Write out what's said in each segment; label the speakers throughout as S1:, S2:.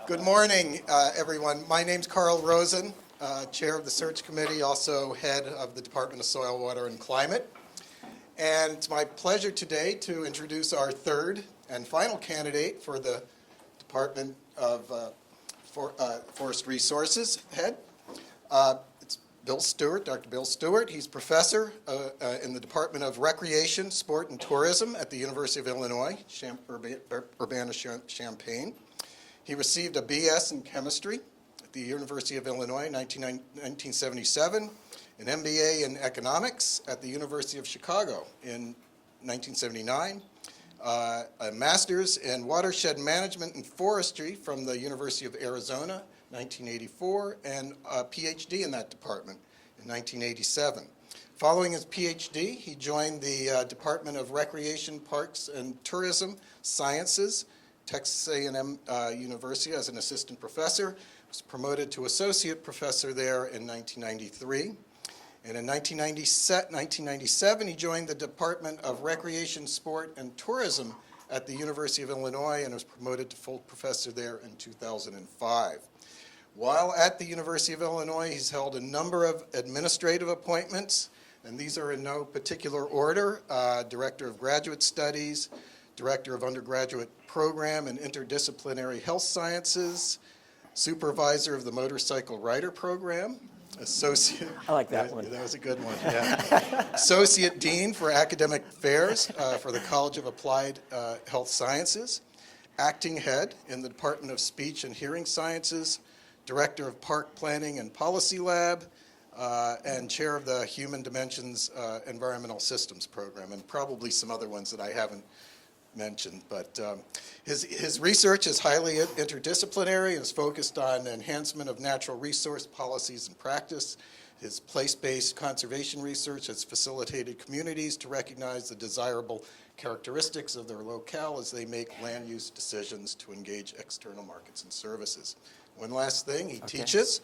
S1: Good morning, everyone. My name's Carl Rosen, Chair of the Search Committee, also Head of the Department of Soil, Water, and Climate. And it's my pleasure today to introduce our third and final candidate for the Department of Forest Resources Head. It's Bill Stewart, Dr. Bill Stewart. He's professor in the Department of Recreation, Sport, and Tourism at the University of Illinois, Urbana-Champaign. He received a BS in chemistry at the University of Illinois in 1977, an MBA in economics at the University of Chicago in 1979, a master's in watershed management and forestry from the University of Arizona, 1984, and a PhD in that department in 1987. Following his PhD, he joined the Department of Recreation, Parks, and Tourism Sciences, Texas A&M University, as an assistant professor. Was promoted to associate professor there in 1993. And in 1997, he joined the Department of Recreation, Sport, and Tourism at the University of Illinois and was promoted to full professor there in 2005. While at the University of Illinois, he's held a number of administrative appointments, and these are in no particular order: Director of Graduate Studies, Director of Undergraduate Program in Interdisciplinary Health Sciences, Supervisor of the Motorcycle Rider Program, Associate...
S2: I like that one.
S1: That was a good one, yeah. Associate Dean for Academic Affairs for the College of Applied Health Sciences, Acting Head in the Department of Speech and Hearing Sciences, Director of Park Planning and Policy Lab, and Chair of the Human Dimensions Environmental Systems Program, and probably some other ones that I haven't mentioned. But his research is highly interdisciplinary and is focused on enhancement of natural resource policies and practice. His place-based conservation research has facilitated communities to recognize the desirable characteristics of their locale as they make land use decisions to engage external markets and services. One last thing, he teaches.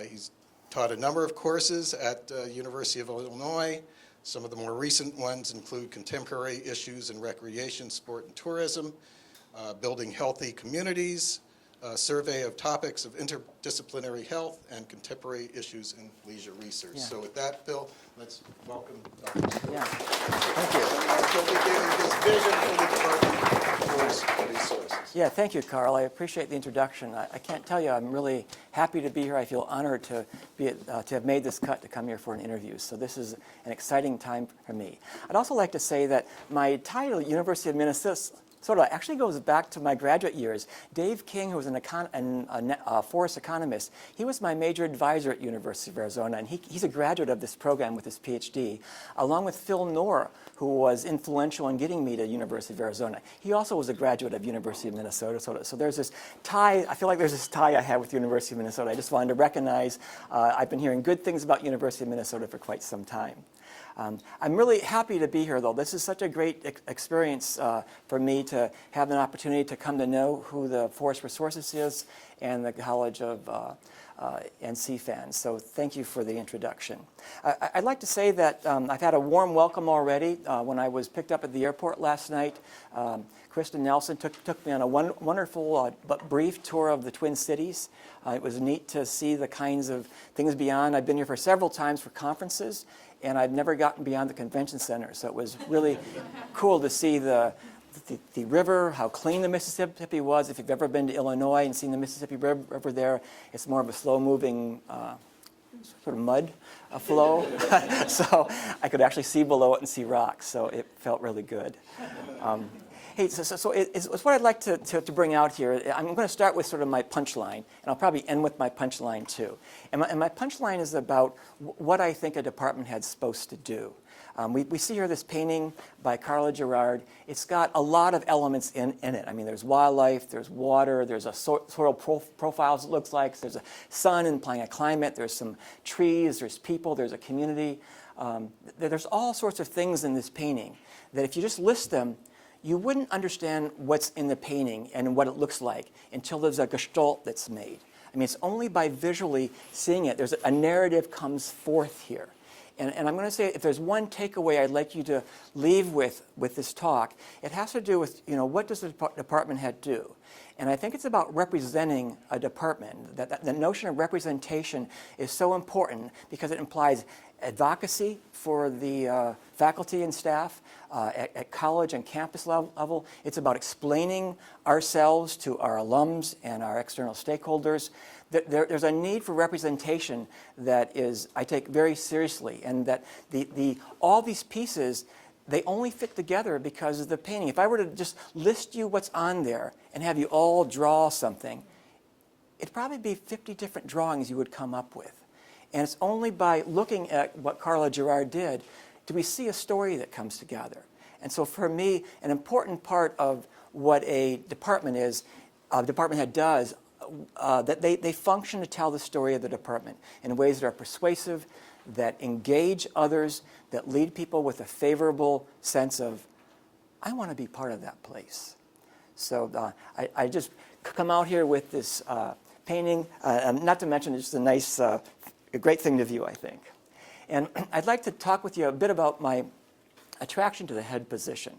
S1: He's taught a number of courses at University of Illinois. Some of the more recent ones include contemporary issues in recreation, sport, and tourism, building healthy communities, survey of topics of interdisciplinary health, and contemporary issues in leisure research. Yeah. So with that, Bill, let's welcome Dr. Stewart.
S2: Yeah. Thank you.
S1: He'll be giving his vision for the Department of Forest Resources.
S2: Yeah, thank you, Carl. I appreciate the introduction. I can't tell you, I'm really happy to be here. I feel honored to have made this cut to come here for an interview. So this is an exciting time for me. I'd also like to say that my title, University of Minnesota, actually goes back to my graduate years. Dave King, who was a forest economist, he was my major advisor at University of Arizona, and he's a graduate of this program with his PhD, along with Phil Knorr, who was influential in getting me to University of Arizona. He also was a graduate of University of Minnesota, so there's this tie. I feel like there's this tie I have with University of Minnesota. I just wanted to recognize I've been hearing good things about University of Minnesota for quite some time. I'm really happy to be here, though. This is such a great experience for me to have an opportunity to come to know who the Forest Resources is and the College of and CFANS. So thank you for the introduction. I'd like to say that I've had a warm welcome already. When I was picked up at the airport last night, Kristen Nelson took me on a wonderful but brief tour of the Twin Cities. It was neat to see the kinds of things beyond. I've been here for several times for conferences, and I've never gotten beyond the convention center. So it was really cool to see the river, how clean the Mississippi was. If you've ever been to Illinois and seen the Mississippi River there, it's more of a slow-moving sort of mud flow. So I could actually see below it and see rocks, so it felt really good. Hey, so it's what I'd like to bring out here. I'm going to start with sort of my punchline, and I'll probably end with my punchline too. And my punchline is about what I think a department head's supposed to do. We see here this painting by Carla Gerard. It's got a lot of elements in it. I mean, there's wildlife, there's water, there's a soil profiles it looks like, there's a sun implying a climate, there's some trees, there's people, there's a community. There's all sorts of things in this painting that if you just list them, you wouldn't understand what's in the painting and what it looks like until there's a gestalt that's made. I mean, it's only by visually seeing it, there's a narrative comes forth here. And I'm going to say, if there's one takeaway I'd like you to leave with this talk, it has to do with, what does the department head do? And I think it's about representing a department. The notion of representation is so important because it implies advocacy for the faculty and staff at college and campus level. It's about explaining ourselves to our alums and our external stakeholders. There's a need for representation that I take very seriously, and that all these pieces, they only fit together because of the painting. If I were to just list you what's on there and have you all draw something, it'd probably be 50 different drawings you would come up with. And it's only by looking at what Carla Gerard did do we see a story that comes together. And so for me, an important part of what a department head does, that they function to tell the story of the department in ways that are persuasive, that engage others, that lead people with a favorable sense of, I want to be part of that place. So I just come out here with this painting, not to mention it's just a great thing to view, I think. And I'd like to talk with you a bit about my attraction to the head position.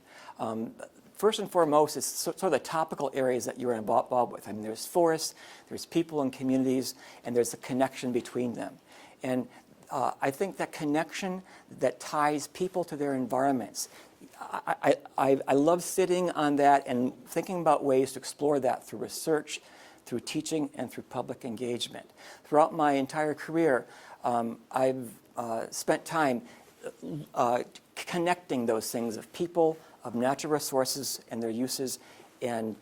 S2: First and foremost, it's sort of the topical areas that you're involved with. I mean, there's forests, there's people and communities, and there's a connection between them. And I think that connection that ties people to their environments, I love sitting on that and thinking about ways to explore that through research, through teaching, and through public engagement. Throughout my entire career, I've spent time connecting those things of people, of natural resources and their uses, and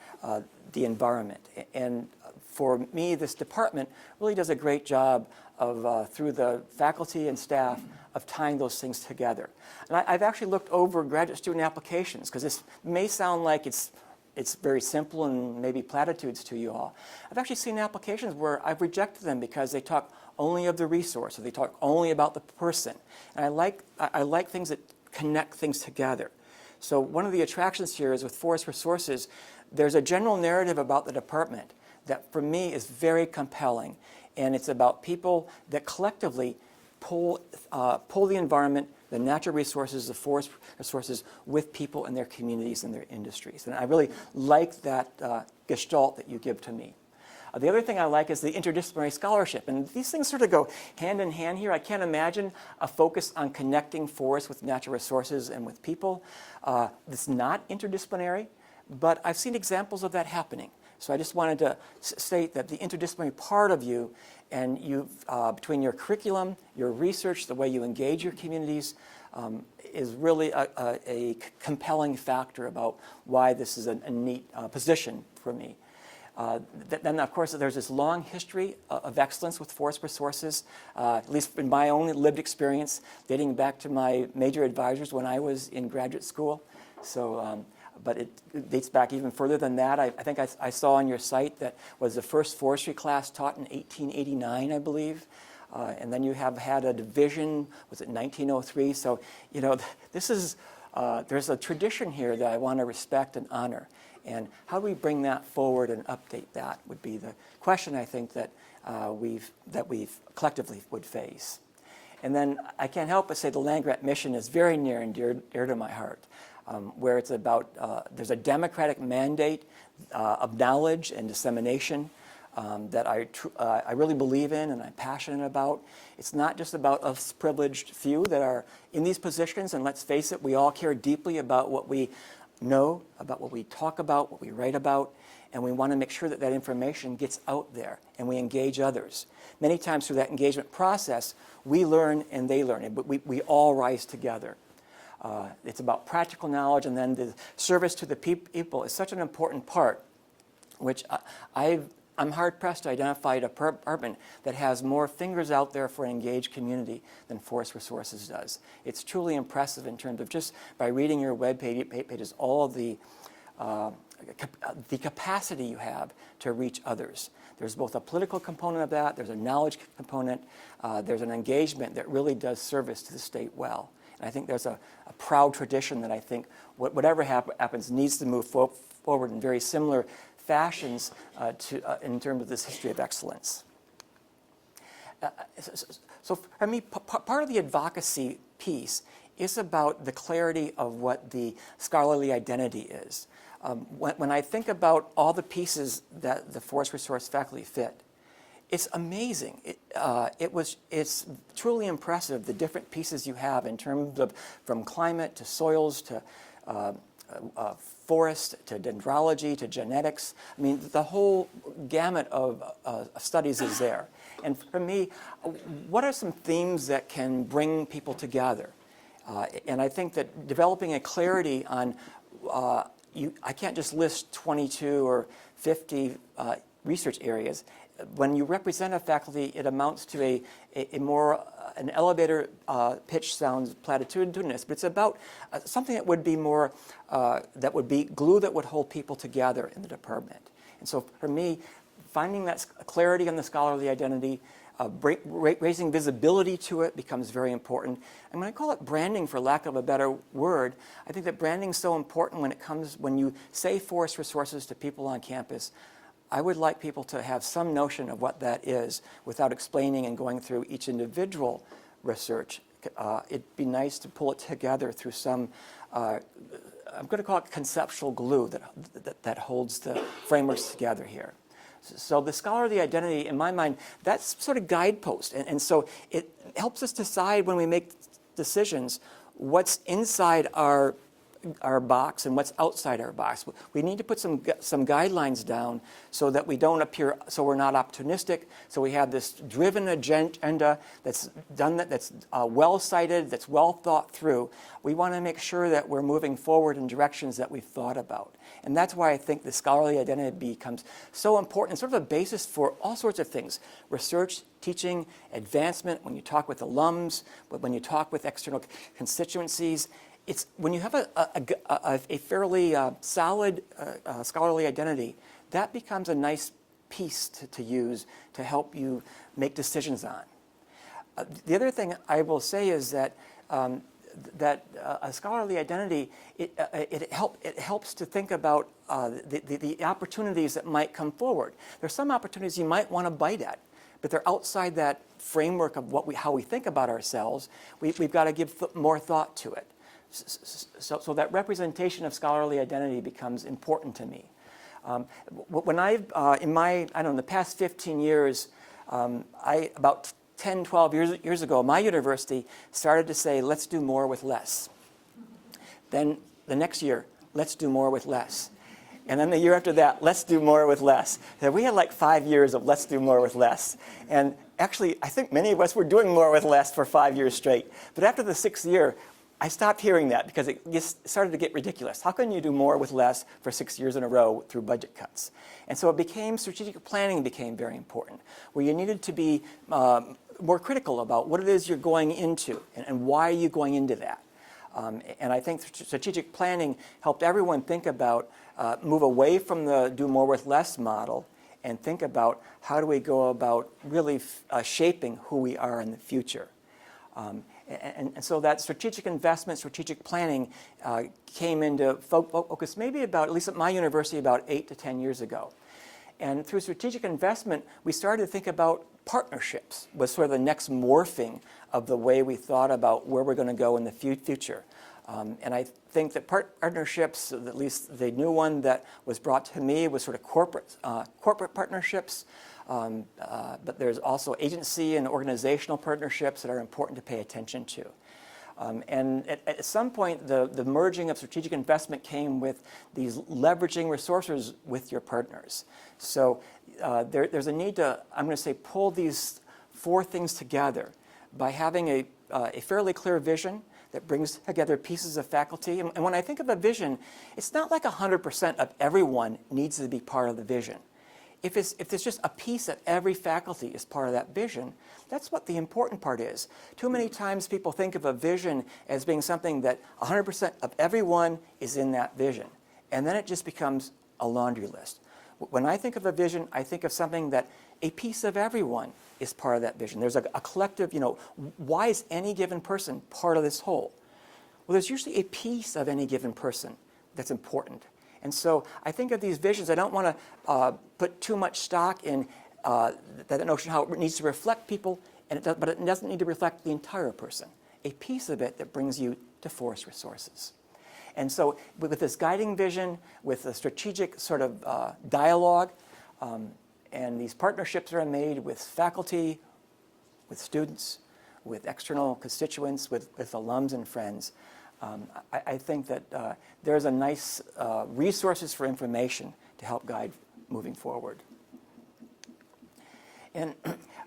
S2: the environment. And for me, this department really does a great job of, through the faculty and staff, of tying those things together. And I've actually looked over graduate student applications, because this may sound like it's very simple and maybe platitudes to you all. I've actually seen applications where I've rejected them because they talk only of the resource, or they talk only about the person. And I like things that connect things together. So one of the attractions here is with Forest Resources, there's a general narrative about the department that for me is very compelling. And it's about people that collectively pull the environment, the natural resources, the forest resources with people and their communities and their industries. And I really like that gestalt that you give to me. The other thing I like is the interdisciplinary scholarship. And these things sort of go hand in hand here. I can't imagine a focus on connecting forests with natural resources and with people. It's not interdisciplinary, but I've seen examples of that happening. So I just wanted to state that the interdisciplinary part of you, and between your curriculum, your research, the way you engage your communities, is really a compelling factor about why this is a neat position for me. Then, of course, there's this long history of excellence with forest resources, at least in my own lived experience, dating back to my major advisors when I was in graduate school. So, but it dates back even further than that. I think I saw on your site that was the first forestry class taught in 1889, I believe. And then you have had a division, was it 1903? So, this is, there's a tradition here that I want to respect and honor. And how do we bring that forward and update that would be the question, I think, that we've collectively would face. And then I can't help but say the land-grant mission is very near and dear to my heart, where it's about, there's a democratic mandate of knowledge and dissemination that I really believe in and I'm passionate about. It's not just about us privileged few that are in these positions, and let's face it, we all care deeply about what we know, about what we talk about, what we write about, and we want to make sure that that information gets out there and we engage others. Many times through that engagement process, we learn and they learn, but we all rise together. It's about practical knowledge, and then the service to the people is such an important part, which I'm hard-pressed to identify a department that has more fingers out there for an engaged community than Forest Resources does. It's truly impressive in terms of just by reading your web pages, all of the capacity you have to reach others. There's both a political component of that, there's a knowledge component, there's an engagement that really does service to the state well. And I think there's a proud tradition that I think whatever happens needs to move forward in very similar fashions in terms of this history of excellence. So for me, part of the advocacy piece is about the clarity of what the scholarly identity is. When I think about all the pieces that the forest resource faculty fit, it's amazing. It's truly impressive, the different pieces you have in terms of from climate to soils to forest to dendrology to genetics. I mean, the whole gamut of studies is there. And for me, what are some themes that can bring people together? And I think that developing a clarity on, I can't just list 22 or 50 research areas. When you represent a faculty, it amounts to an elevator pitch sounds platitudinous, but it's about something that would be more, that would be glue that would hold people together in the department. And so for me, finding that clarity on the scholarly identity, raising visibility to it becomes very important. And when I call it branding, for lack of a better word, I think that branding is so important when you say forest resources to people on campus. I would like people to have some notion of what that is without explaining and going through each individual research. It'd be nice to pull it together through some, I'm going to call it conceptual glue that holds the frameworks together here. So the scholarly identity, in my mind, that's sort of guidepost. And so it helps us decide when we make decisions what's inside our box and what's outside our box. We need to put some guidelines down so that we don't appear, so we're not opportunistic, so we have this driven agenda that's done, that's well cited, that's well thought through. We want to make sure that we're moving forward in directions that we've thought about. And that's why I think the scholarly identity becomes so important, sort of a basis for all sorts of things: research, teaching, advancement, when you talk with alums, when you talk with external constituencies. It's when you have a fairly solid scholarly identity, that becomes a nice piece to use to help you make decisions on. The other thing I will say is that a scholarly identity, it helps to think about the opportunities that might come forward. There's some opportunities you might want to bite at, but they're outside that framework of how we think about ourselves. We've got to give more thought to it. So that representation of scholarly identity becomes important to me. When in the past 15 years, about 10, 12 years ago, my university started to say, let's do more with less. Then the next year, let's do more with less. And then the year after that, let's do more with less. So we had like 5 years of let's do more with less. And actually, I think many of us were doing more with less for 5 years straight. But after the 6th year, I stopped hearing that because it just started to get ridiculous. How can you do more with less for 6 years in a row through budget cuts? And so strategic planning became very important, where you needed to be more critical about what it is you're going into and why are you going into that. And I think strategic planning helped everyone think about, move away from the do more with less model and think about how do we go about really shaping who we are in the future. And so that strategic investment, strategic planning came into focus maybe about, at least at my university, about 8 to 10 years ago. And through strategic investment, we started to think about partnerships was sort of the next morphing of the way we thought about where we're going to go in the future. And I think that partnerships, at least the new one that was brought to me, was sort of corporate partnerships. But there's also agency and organizational partnerships that are important to pay attention to. And at some point, the merging of strategic investment came with these leveraging resources with your partners. So there's a need to, I'm going to say, pull these 4 things together by having a fairly clear vision that brings together pieces of faculty. And when I think of a vision, it's not like 100% of everyone needs to be part of the vision. If there's just a piece that every faculty is part of that vision, that's what the important part is. Too many times people think of a vision as being something that 100% of everyone is in that vision. And then it just becomes a laundry list. When I think of a vision, I think of something that a piece of everyone is part of that vision. There's a collective, why is any given person part of this whole? Well, there's usually a piece of any given person that's important. And so I think of these visions, I don't want to put too much stock in that notion how it needs to reflect people, but it doesn't need to reflect the entire person. A piece of it that brings you to forest resources. And so with this guiding vision, with the strategic sort of dialogue, and these partnerships are made with faculty, with students, with external constituents, with alums and friends, I think that there's a nice resources for information to help guide moving forward. And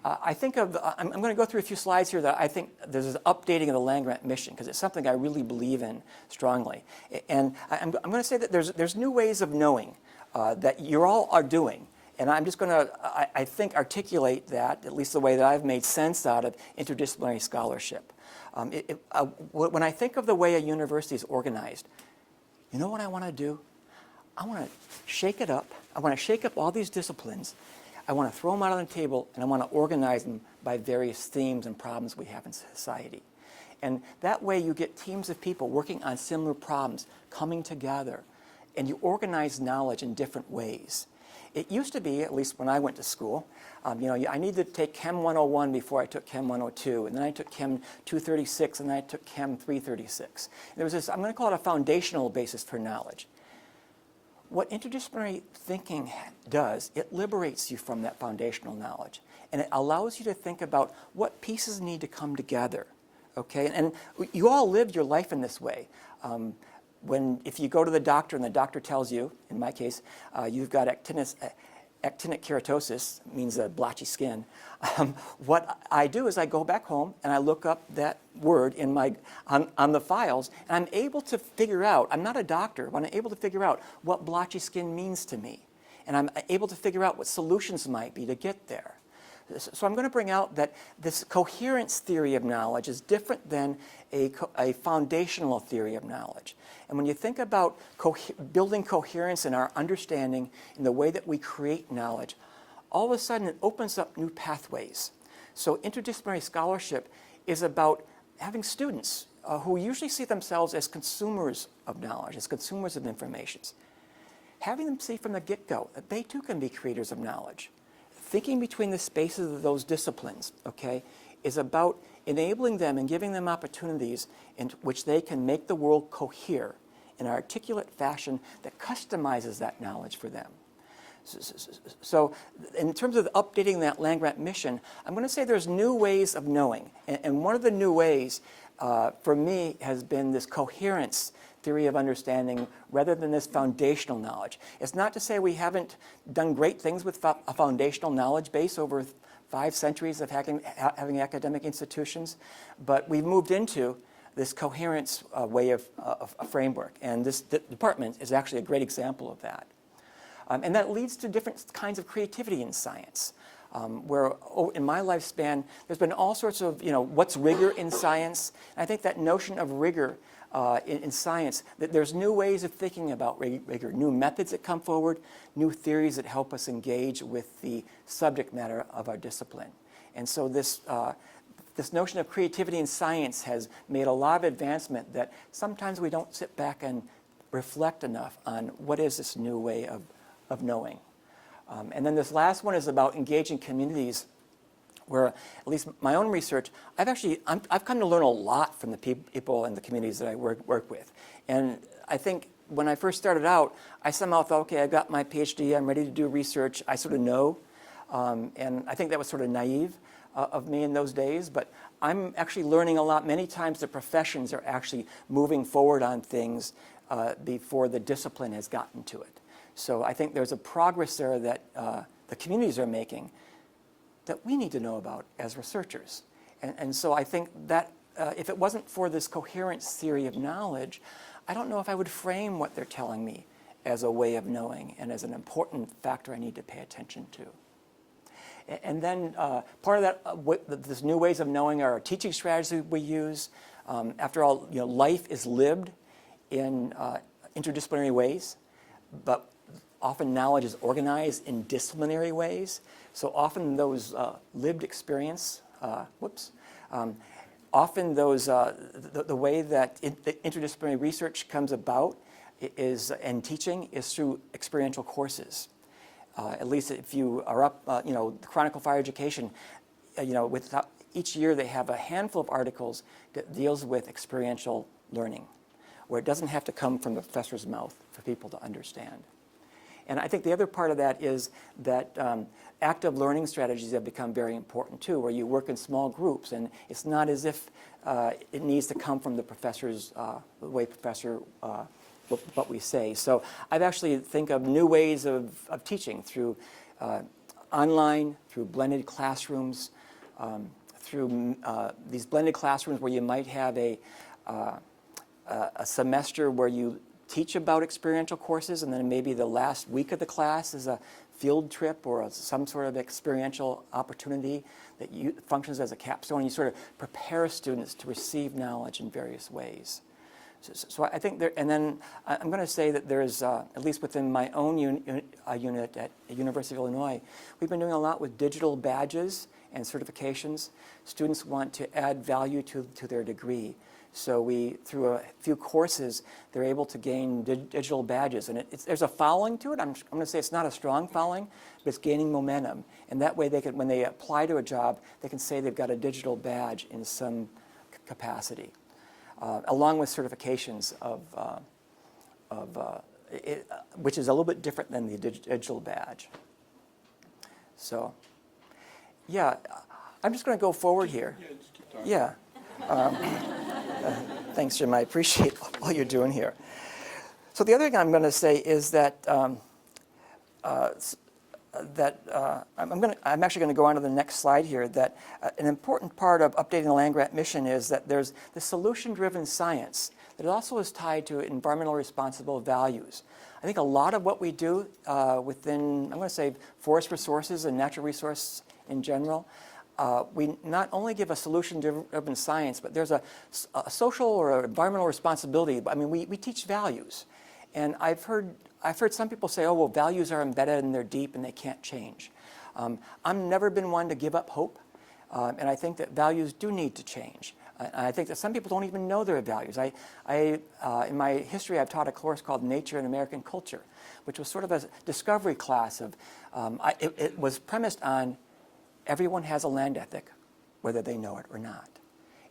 S2: I think of, I'm going to go through a few slides here that I think there's this updating of the land-grant mission, because it's something I really believe in strongly. And I'm going to say that there's new ways of knowing that you all are doing. And I'm just going to, I think, articulate that, at least the way that I've made sense out of interdisciplinary scholarship. When I think of the way a university is organized, you know what I want to do? I want to shake it up. I want to shake up all these disciplines. I want to throw them out on the table, and I want to organize them by various themes and problems we have in society. And that way you get teams of people working on similar problems, coming together, and you organize knowledge in different ways. It used to be, at least when I went to school, I needed to take Chem 101 before I took Chem 102, and then I took Chem 236, and then I took Chem 336. And there was this, I'm going to call it a foundational basis for knowledge. What interdisciplinary thinking does, it liberates you from that foundational knowledge, and it allows you to think about what pieces need to come together, okay? And you all lived your life in this way. If you go to the doctor and the doctor tells you, in my case, you've got actinic keratosis, means blotchy skin, what I do is I go back home and I look up that word on the files, and I'm able to figure out, I'm not a doctor, but I'm able to figure out what blotchy skin means to me. And I'm able to figure out what solutions might be to get there. So I'm going to bring out that this coherence theory of knowledge is different than a foundational theory of knowledge. And when you think about building coherence in our understanding in the way that we create knowledge, all of a sudden it opens up new pathways. So interdisciplinary scholarship is about having students who usually see themselves as consumers of knowledge, as consumers of information, having them see from the get-go that they too can be creators of knowledge. Thinking between the spaces of those disciplines, okay, is about enabling them and giving them opportunities in which they can make the world cohere in an articulate fashion that customizes that knowledge for them. So in terms of updating that land-grant mission, I'm going to say there's new ways of knowing. And one of the new ways for me has been this coherence theory of understanding rather than this foundational knowledge. It's not to say we haven't done great things with a foundational knowledge base over 5 centuries of having academic institutions, but we've moved into this coherence way of a framework, and this department is actually a great example of that. And that leads to different kinds of creativity in science, where in my lifespan, there's been all sorts of, what's rigor in science? And I think that notion of rigor in science, that there's new ways of thinking about rigor, new methods that come forward, new theories that help us engage with the subject matter of our discipline. And so this notion of creativity in science has made a lot of advancement that sometimes we don't sit back and reflect enough on what is this new way of knowing. And then this last one is about engaging communities, where at least my own research, I've come to learn a lot from the people and the communities that I work with. And I think when I first started out, I somehow thought, okay, I got my PhD, I'm ready to do research, I sort of know. And I think that was sort of naive of me in those days, but I'm actually learning a lot. Many times the professions are actually moving forward on things before the discipline has gotten to it. So I think there's a progress there that the communities are making that we need to know about as researchers. And so I think that if it wasn't for this coherence theory of knowledge, I don't know if I would frame what they're telling me as a way of knowing and as an important factor I need to pay attention to. And then part of that, this new ways of knowing are teaching strategies we use. After all, life is lived in interdisciplinary ways, but often knowledge is organized in disciplinary ways. So often those lived experience, often those, the way that interdisciplinary research comes about and teaching is through experiential courses. at least if you are up, the Chronicle of Fire Education, each year they have a handful of articles that deals with experiential learning, where it doesn't have to come from the professor's mouth for people to understand. And I think the other part of that is that active learning strategies have become very important too, where you work in small groups, and it's not as if it needs to come from the professor's, the way professor, what we say. So I've actually think of new ways of teaching through online, through blended classrooms, through these blended classrooms where you might have a semester where you teach about experiential courses, and then maybe the last week of the class is a field trip or some sort of experiential opportunity that functions as a capstone. And you sort of prepare students to receive knowledge in various ways. So I think there, and then I'm going to say that there's, at least within my own unit at the University of Illinois, we've been doing a lot with digital badges and certifications. Students want to add value to their degree. So through a few courses, they're able to gain digital badges. And there's a following to it. I'm going to say it's not a strong following, but it's gaining momentum. And that way, when they apply to a job, they can say they've got a digital badge in some capacity, along with certifications which is a little bit different than the digital badge. So, yeah, I'm just going to go forward here.
S1: Yeah, just keep talking.
S2: Yeah. Thanks, Jim. I appreciate all you're doing here. So the other thing I'm going to say is that I'm actually going to go on to the next slide here. That an important part of updating the land-grant mission is that there's the solution-driven science that also is tied to environmental responsible values. I think a lot of what we do within, I'm going to say, forest resources and natural resources in general, we not only give a solution-driven science, but there's a social or environmental responsibility. I mean, we teach values. And I've heard some people say, oh, well, values are embedded and they're deep and they can't change. I've never been one to give up hope. And I think that values do need to change. And I think that some people don't even know their values. In my history, I've taught a course called Nature and American Culture, which was sort of a discovery class of, it was premised on everyone has a land ethic, whether they know it or not.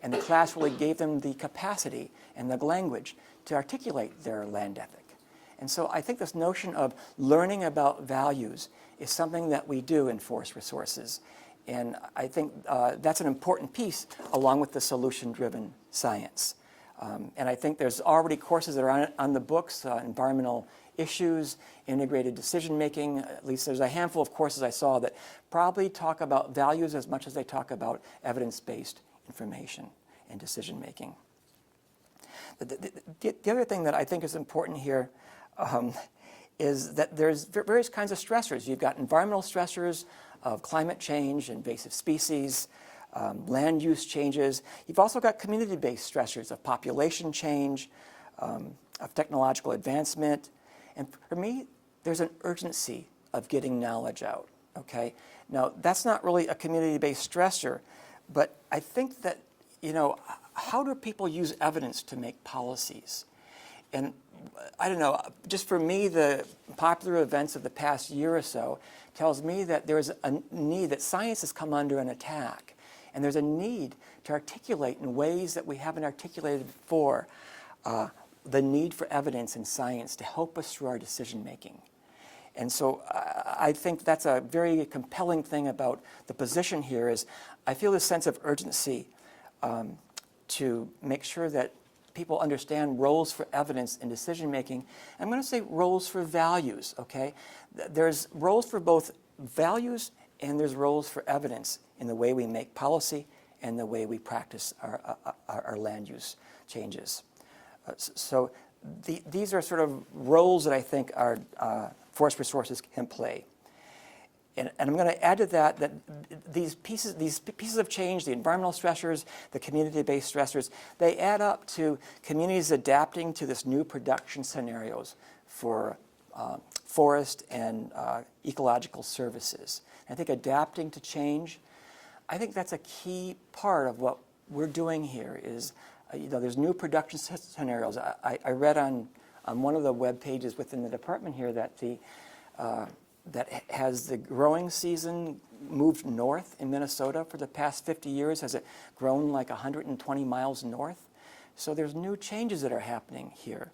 S2: And the class really gave them the capacity and the language to articulate their land ethic. And so I think this notion of learning about values is something that we do in forest resources. And I think that's an important piece along with the solution-driven science. And I think there's already courses that are on the books, environmental issues, integrated decision-making. At least there's a handful of courses I saw that probably talk about values as much as they talk about evidence-based information and decision-making. The other thing that I think is important here is that there's various kinds of stressors. You've got environmental stressors of climate change, invasive species, land use changes. You've also got community-based stressors of population change, of technological advancement. And for me, there's an urgency of getting knowledge out, okay? Now, that's not really a community-based stressor, but I think that, how do people use evidence to make policies? And I don't know, just for me, the popular events of the past year or so tells me that there's a need, that science has come under an attack, and there's a need to articulate in ways that we haven't articulated before the need for evidence in science to help us through our decision-making. And so I think that's a very compelling thing about the position here is I feel this sense of urgency to make sure that people understand roles for evidence in decision-making. I'm going to say roles for values, okay? There's roles for both values and there's roles for evidence in the way we make policy and the way we practice our land use changes. So these are sort of roles that I think our forest resources can play. And I'm going to add to that these pieces of change, the environmental stressors, the community-based stressors, they add up to communities adapting to this new production scenarios for forest and ecological services. And I think adapting to change, I think that's a key part of what we're doing here is, there's new production scenarios. I read on one of the web pages within the department here that has the growing season moved north in Minnesota for the past 50 years? Has it grown like 120 miles north? So there's new changes that are happening here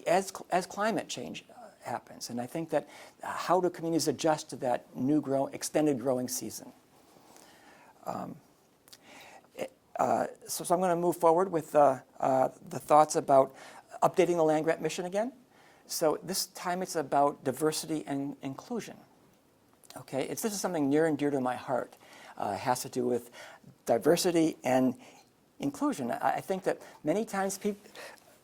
S2: as climate change happens. And I think that how do communities adjust to that new extended growing season? So I'm going to move forward with the thoughts about updating the land-grant mission again. So this time it's about diversity and inclusion. Okay, this is something near and dear to my heart. It has to do with diversity and inclusion. I think that many times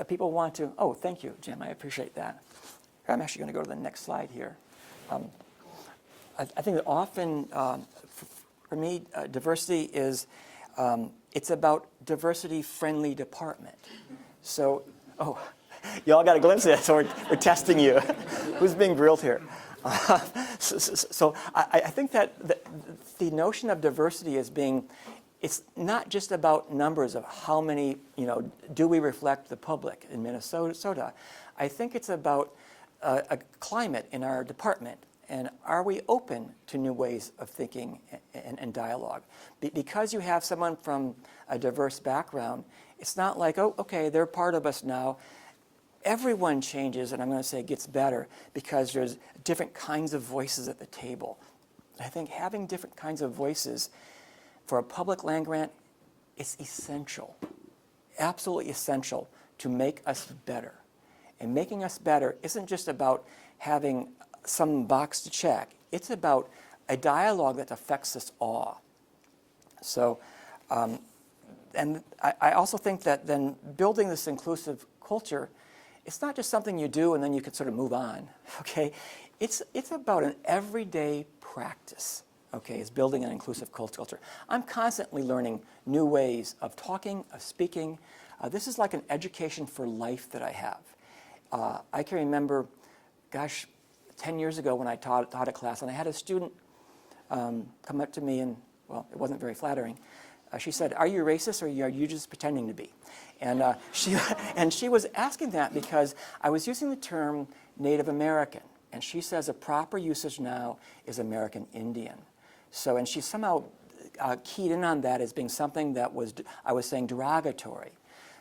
S2: people want to, oh, thank you, Jim, I appreciate that. I'm actually going to go to the next slide here. I think that often, for me, diversity is, it's about diversity-friendly department. So, oh, you all got a glimpse of it, so we're testing you. Who's being grilled here? So I think that the notion of diversity as being, it's not just about numbers of how many, do we reflect the public in Minnesota. I think it's about a climate in our department, and are we open to new ways of thinking and dialogue? Because you have someone from a diverse background, it's not like, oh, okay, they're part of us now. Everyone changes, and I'm going to say gets better, because there's different kinds of voices at the table. I think having different kinds of voices for a public land grant is essential, absolutely essential to make us better. And making us better isn't just about having some box to check. It's about a dialogue that affects us all. So, and I also think that then building this inclusive culture, it's not just something you do and then you can sort of move on, okay? It's about an everyday practice, okay, is building an inclusive culture. I'm constantly learning new ways of talking, of speaking. This is like an education for life that I have. I can remember, gosh, 10 years ago when I taught a class, and I had a student come up to me and, well, it wasn't very flattering. She said, "Are you racist or are you just pretending to be?" And she was asking that because I was using the term Native American, and she says a proper usage now is American Indian. So, and she somehow keyed in on that as being something that I was saying derogatory.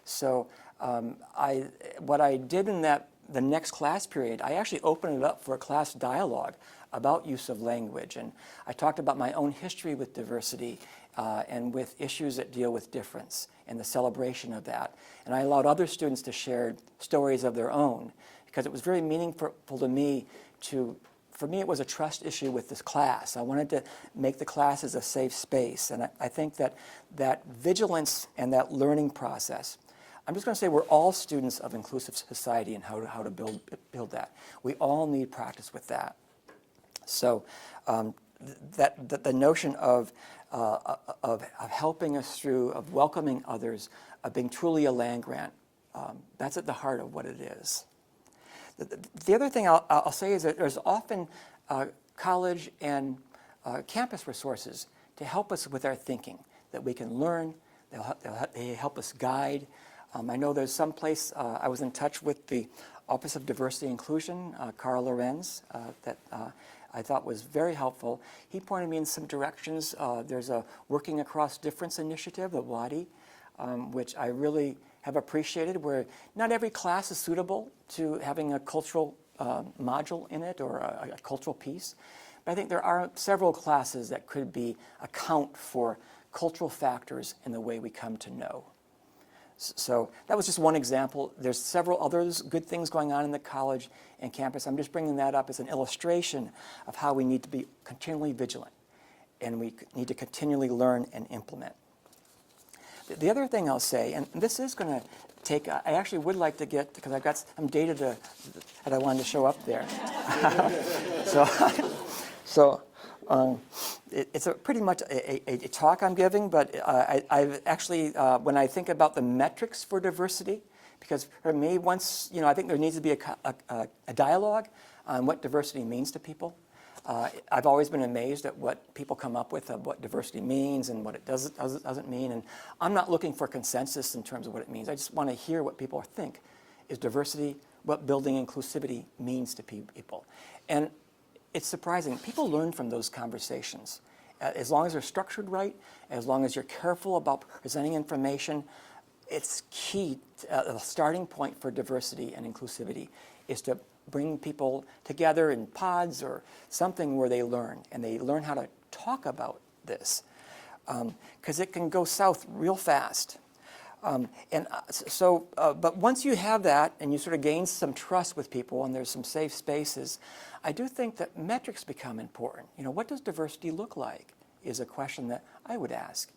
S2: So what I did in the next class period, I actually opened it up for a class dialogue about use of language. And I talked about my own history with diversity and with issues that deal with difference and the celebration of that. And I allowed other students to share stories of their own, because it was very meaningful to me for me, it was a trust issue with this class. I wanted to make the classes a safe space. And I think that vigilance and that learning process, I'm just going to say we're all students of inclusive society and how to build that. We all need practice with that. So the notion of helping us through, of welcoming others, of being truly a land grant, that's at the heart of what it is. The other thing I'll say is that there's often college and campus resources to help us with our thinking, that we can learn, they help us guide. I know there's some place, I was in touch with the Office of Diversity and Inclusion, Carl Lorenz, that I thought was very helpful. He pointed me in some directions. There's a Working Across Difference initiative, the WADI, which I really have appreciated, where not every class is suitable to having a cultural module in it or a cultural piece. But I think there are several classes that could account for cultural factors in the way we come to know. So that was just one example. There's several others, good things going on in the college and campus. I'm just bringing that up as an illustration of how we need to be continually vigilant, and we need to continually learn and implement. The other thing I'll say, and this is going to take, I actually would like to get, because I've got some data that I wanted to show up there. It's pretty much a talk I'm giving, but I've actually, when I think about the metrics for diversity, because for me, I think there needs to be a dialogue on what diversity means to people. I've always been amazed at what people come up with of what diversity means and what it doesn't mean. And I'm not looking for consensus in terms of what it means. I just want to hear what people think is diversity, what building inclusivity means to people. And it's surprising. People learn from those conversations. As long as they're structured right, as long as you're careful about presenting information, it's key. The starting point for diversity and inclusivity is to bring people together in pods or something where they learn, and they learn how to talk about this, because it can go south real fast. But once you have that and you sort of gain some trust with people and there's some safe spaces, I do think that metrics become important. What does diversity look like is a question that I would ask.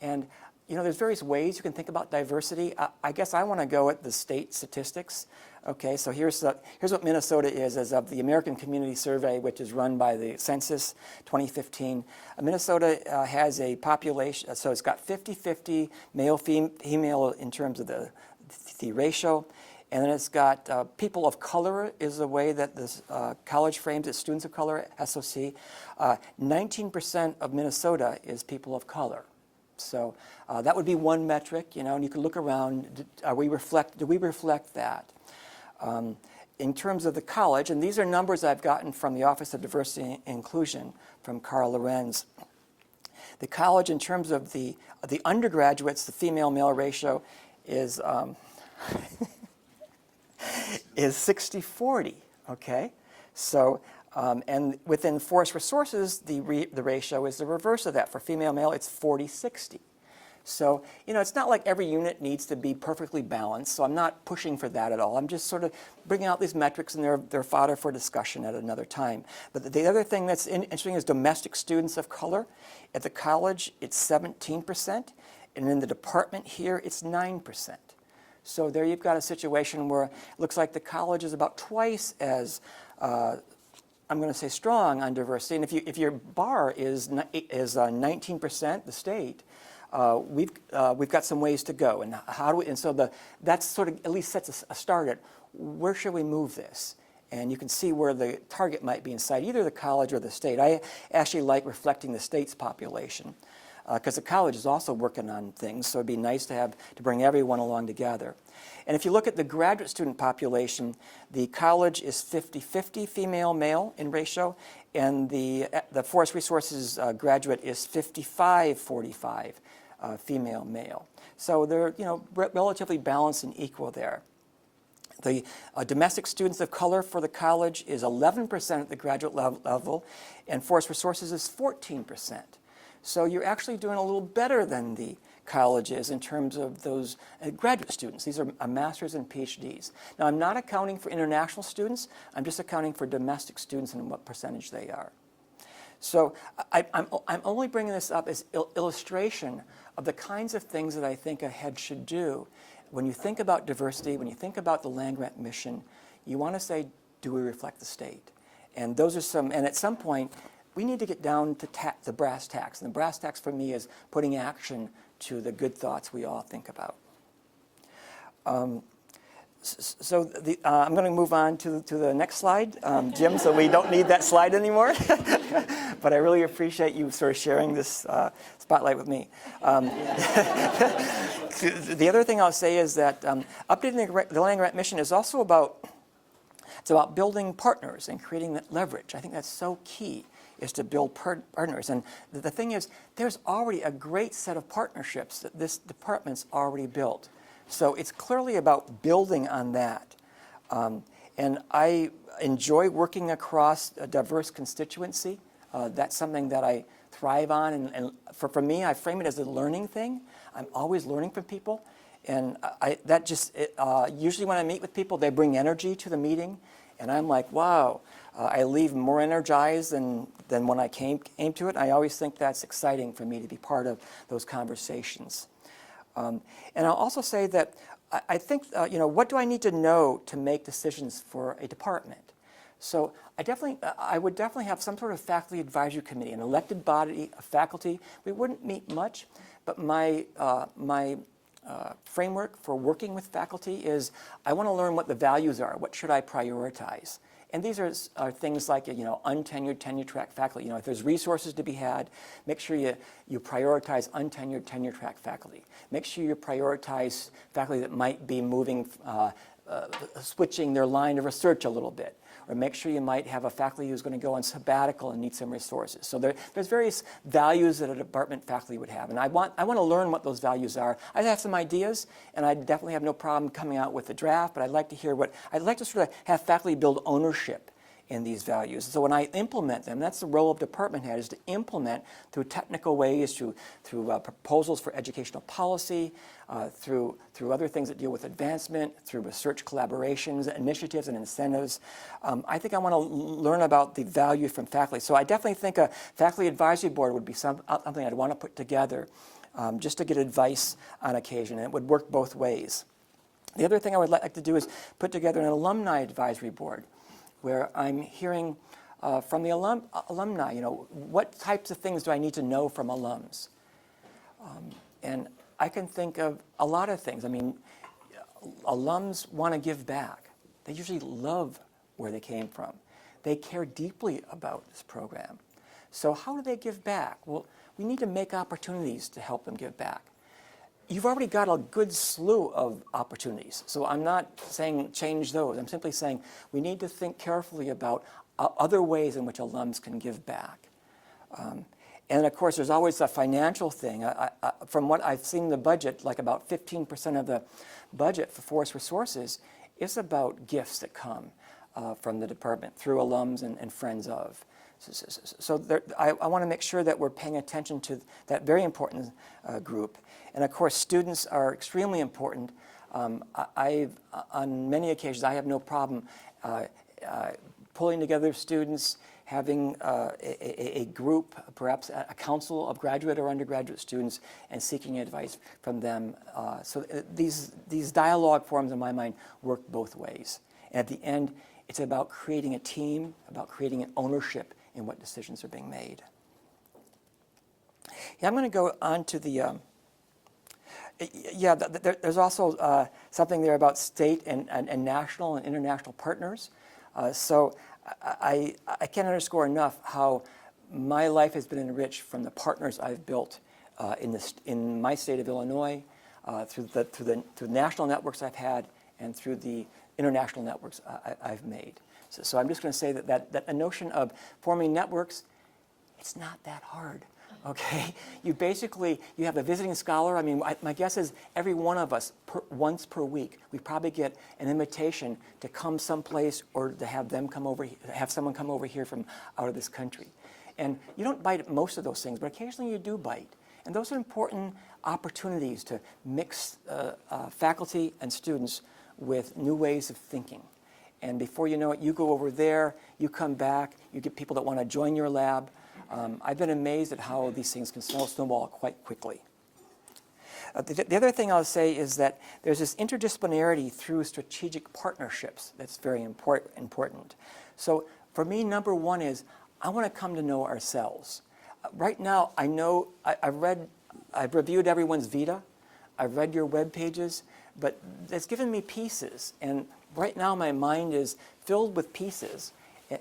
S2: And there's various ways you can think about diversity. I guess I want to go at the state statistics. Okay, so here's what Minnesota is as of the American Community Survey, which is run by the Census 2015. Minnesota has a population, so it's got 50-50 male-female in terms of the ratio. And then it's got people of color is the way that this college frames it, students of color, SOC. 19% of Minnesota is people of color. So that would be one metric, and you can look around. Do we reflect that? In terms of the college, and these are numbers I've gotten from the Office of Diversity and Inclusion from Carl Lorenz. The college, in terms of the undergraduates, the female-male ratio is is 60-40. Okay, so. And within forest resources, the ratio is the reverse of that. For female-male, it's 40-60. So, it's not like every unit needs to be perfectly balanced, so I'm not pushing for that at all. I'm just sort of bringing out these metrics, and they're fodder for discussion at another time. But the other thing that's interesting is domestic students of color. At the college, it's 17%, and in the department here, it's 9%. So there you've got a situation where it looks like the college is about twice as I'm going to say strong on diversity, and if your bar is 19%, the state, we've got some ways to go, and that sort of at least sets a start at where should we move this, and you can see where the target might be inside either the college or the state. I actually like reflecting the state's population because the college is also working on things, so it'd be nice to bring everyone along together. And if you look at the graduate student population, the college is 50-50 female-male in ratio, and the forest resources graduate is 55-45 female-male. So they're relatively balanced and equal there. The domestic students of color for the college is 11% at the graduate level, and forest resources is 14%. So you're actually doing a little better than the colleges in terms of those graduate students. These are masters and PhDs. Now, I'm not accounting for international students. I'm just accounting for domestic students and what percentage they are. So I'm only bringing this up as illustration of the kinds of things that I think a head should do. When you think about diversity, when you think about the land-grant mission, you want to say, do we reflect the state? And those are and at some point, we need to get down to the brass tacks. And the brass tacks for me is putting action to the good thoughts we all think about. I'm going to move on to the next slide, Jim, so we don't need that slide anymore. But I really appreciate you sort of sharing this spotlight with me. The other thing I'll say is that updating the land-grant mission is also about building partners and creating that leverage. I think that's so key, is to build partners. And the thing is, there's already a great set of partnerships that this department's already built. So it's clearly about building on that. And I enjoy working across a diverse constituency. That's something that I thrive on. And for me, I frame it as a learning thing. I'm always learning from people. And usually when I meet with people, they bring energy to the meeting. And I'm like, wow, I leave more energized than when I came to it. I always think that's exciting for me to be part of those conversations. And I'll also say that I think, what do I need to know to make decisions for a department? So I would definitely have some sort of faculty advisory committee, an elected body of faculty. We wouldn't meet much, but my framework for working with faculty is I want to learn what the values are. What should I prioritize? And these are things like, untenured, tenure-track faculty. If there's resources to be had, make sure you prioritize untenured, tenure-track faculty. Make sure you prioritize faculty that might be moving, switching their line of research a little bit. or make sure you might have a faculty who's going to go on sabbatical and need some resources. So there's various values that a department faculty would have, and I want to learn what those values are. I have some ideas, and I definitely have no problem coming out with a draft, but I'd like to hear I'd like to sort of have faculty build ownership in these values. So when I implement them, that's the role of department head, is to implement through technical ways, through proposals for educational policy, through other things that deal with advancement, through research collaborations, initiatives and incentives. I think I want to learn about the value from faculty. So I definitely think a faculty advisory board would be something I'd want to put together just to get advice on occasion, and it would work both ways. The other thing I would like to do is put together an alumni advisory board, where I'm hearing from the alumni, what types of things do I need to know from alums? And I can think of a lot of things. I mean, alums want to give back. They usually love where they came from. They care deeply about this program. So how do they give back? Well, we need to make opportunities to help them give back. You've already got a good slew of opportunities, so I'm not saying change those. I'm simply saying we need to think carefully about other ways in which alums can give back. And of course, there's always a financial thing. From what I've seen in the budget, like about 15% of the budget for Forest Resources is about gifts that come from the department through alums and friends of. So I want to make sure that we're paying attention to that very important group. And of course, students are extremely important. On many occasions, I have no problem pulling together students, having a group, perhaps a council of graduate or undergraduate students, and seeking advice from them. So these dialogue forums, in my mind, work both ways. And at the end, it's about creating a team, about creating an ownership in what decisions are being made. Yeah, I'm going to go on to the, there's also something there about state and national and international partners. So I can't underscore enough how my life has been enriched from the partners I've built in my state of Illinois, through the national networks I've had, and through the international networks I've made. So I'm just going to say that a notion of forming networks, it's not that hard, okay? You have a visiting scholar. I mean, my guess is every one of us, once per week, we probably get an invitation to come someplace or to have someone come over here from out of this country. And you don't bite at most of those things, but occasionally you do bite. And those are important opportunities to mix faculty and students with new ways of thinking. And before you know it, you go over there, you come back, you get people that want to join your lab. I've been amazed at how these things can snowball quite quickly. The other thing I'll say is that there's this interdisciplinarity through strategic partnerships that's very important. So for me, number one is I want to come to know ourselves. Right now, I know I've reviewed everyone's vita, I've read your web pages, but it's given me pieces. And right now, my mind is filled with pieces,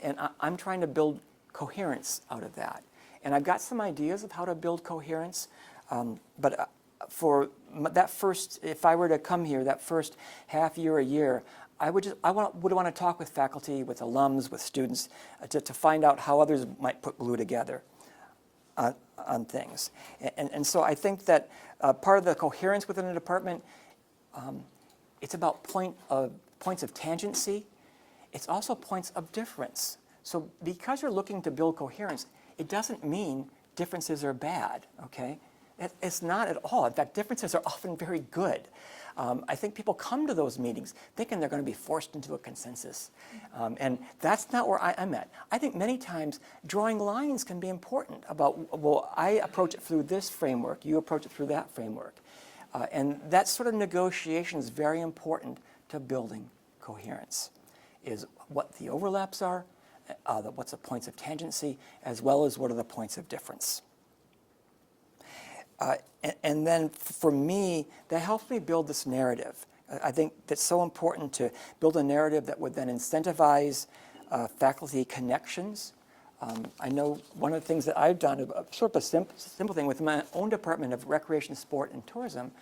S2: and I'm trying to build coherence out of that. And I've got some ideas of how to build coherence, but for that first, if I were to come here, that first half year, a year, I would want to talk with faculty, with alums, with students, to find out how others might put glue together on things. And so I think that part of the coherence within a department, it's about points of tangency. It's also points of difference. So because you're looking to build coherence, it doesn't mean differences are bad, okay? It's not at all. In fact, differences are often very good. I think people come to those meetings thinking they're going to be forced into a consensus. And that's not where I'm at. I think many times drawing lines can be important about, well, I approach it through this framework, you approach it through that framework. And that sort of negotiation is very important to building coherence, is what the overlaps are, what's the points of tangency, as well as what are the points of difference. And then for me, that helps me build this narrative. I think that's so important to build a narrative that would then incentivize faculty connections. I know one of the things that I've done, sort of a simple thing with my own Department of Recreation, Sport, and Tourism,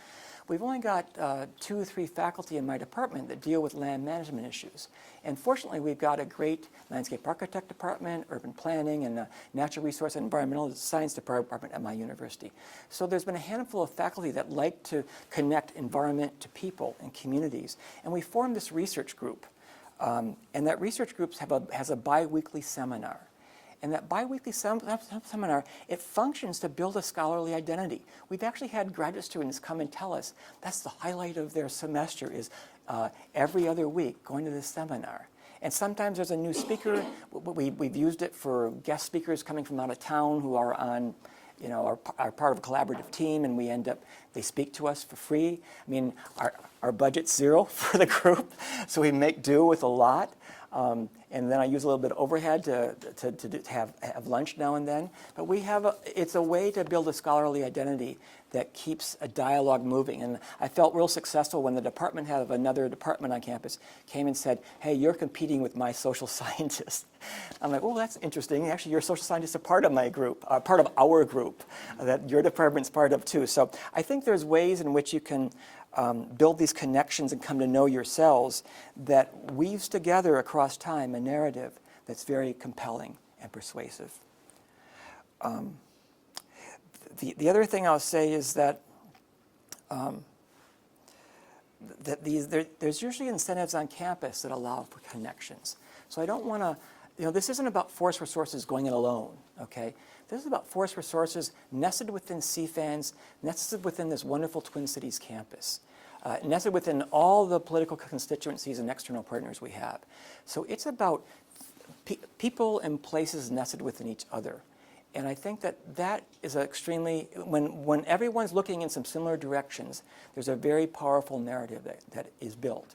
S2: we've only got 2 or 3 faculty in my department that deal with land management issues. And fortunately, we've got a great landscape architect department, urban planning, and a natural resource and environmental science department at my university. So there's been a handful of faculty that like to connect environment to people and communities. And we formed this research group. And that research group has a bi-weekly seminar. And that bi-weekly seminar, it functions to build a scholarly identity. We've actually had graduate students come and tell us that's the highlight of their semester is every other week going to this seminar. And sometimes there's a new speaker. We've used it for guest speakers coming from out of town who are on, are part of a collaborative team, and they speak to us for free. I mean, our budget's zero for the group, so we make do with a lot. And then I use a little bit of overhead to have lunch now and then. But it's a way to build a scholarly identity that keeps a dialogue moving. And I felt real successful when the department head of another department on campus came and said, hey, you're competing with my social scientist. I'm like, oh, that's interesting. Actually, your social scientist is a part of my group, part of our group that your department's part of too. So I think there's ways in which you can build these connections and come to know yourselves that weaves together across time a narrative that's very compelling and persuasive. The other thing I'll say is that there's usually incentives on campus that allow for connections. So I don't want to, this isn't about forest resources going it alone, okay? This is about forest resources nested within CFANS, nested within this wonderful Twin Cities campus, nested within all the political constituencies and external partners we have. So it's about people and places nested within each other. And I think that is extremely, when everyone's looking in some similar directions, there's a very powerful narrative that is built.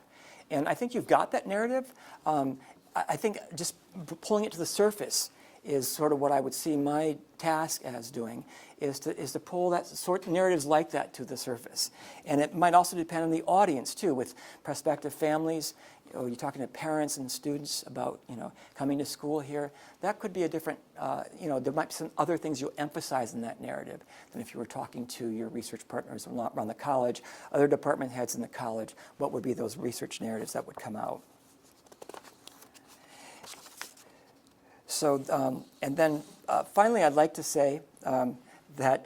S2: And I think you've got that narrative. I think just pulling it to the surface is sort of what I would see my task as doing, is to pull that sort of narratives like that to the surface. And it might also depend on the audience too, with prospective families. You're talking to parents and students about coming to school here. That could be a different, there might be some other things you'll emphasize in that narrative than if you were talking to your research partners around the college, other department heads in the college. What would be those research narratives that would come out? So, and then finally, I'd like to say that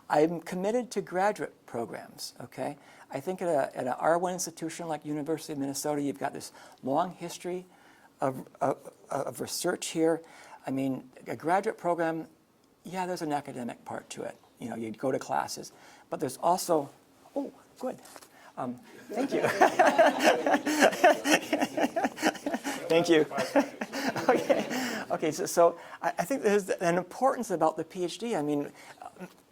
S2: I'm committed to graduate programs, okay? I think at an R1 institution like University of Minnesota, you've got this long history of research here. I mean, a graduate program, yeah, there's an academic part to it. You'd go to classes. But there's also, oh, good. Thank you. Thank you. Okay, so I think there's an importance about the PhD. I mean,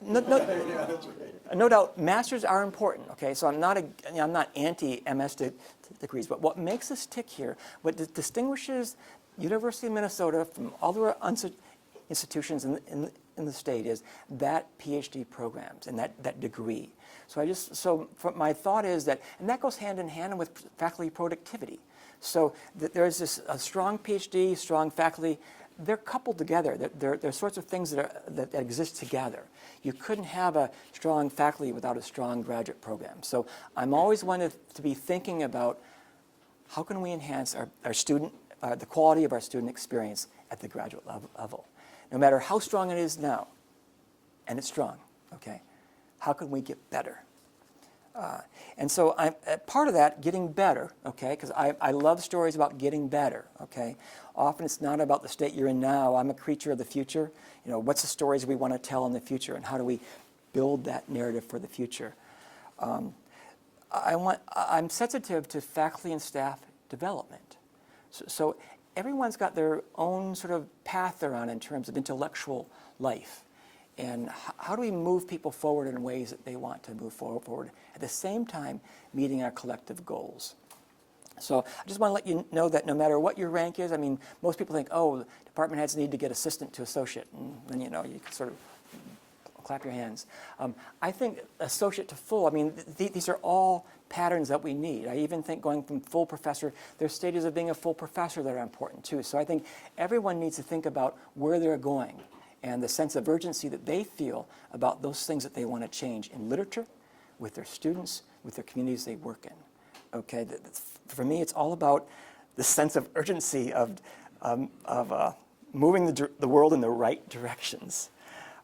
S2: no doubt, masters are important. Okay, so I'm not anti-MS degrees, but what makes us tick here, what distinguishes University of Minnesota from all the other institutions in the state is that PhD programs and that degree. So my thought is that, and that goes hand in hand with faculty productivity. So there's a strong PhD, strong faculty. They're coupled together. They're sorts of things that exist together. You couldn't have a strong faculty without a strong graduate program. So I'm always wanted to be thinking about how can we enhance our student, the quality of our student experience at the graduate level. No matter how strong it is now, and it's strong, okay, how can we get better? And so I'm part of that, getting better, okay, because I love stories about getting better, okay. Often it's not about the state you're in now. I'm a creature of the future. What's the stories we want to tell in the future, and how do we build that narrative for the future? I'm sensitive to faculty and staff development. So everyone's got their own sort of path they're on in terms of intellectual life. And how do we move people forward in ways that they want to move forward, at the same time meeting our collective goals? So I just want to let you know that no matter what your rank is, I mean, most people think, oh, department heads need to get assistant to associate. And then, you can sort of clap your hands. I think associate to full, I mean, these are all patterns that we need. I even think going from full professor, there's stages of being a full professor that are important too. So I think everyone needs to think about where they're going and the sense of urgency that they feel about those things that they want to change in literature, with their students, with their communities they work in. Okay, for me, it's all about the sense of urgency of moving the world in the right directions.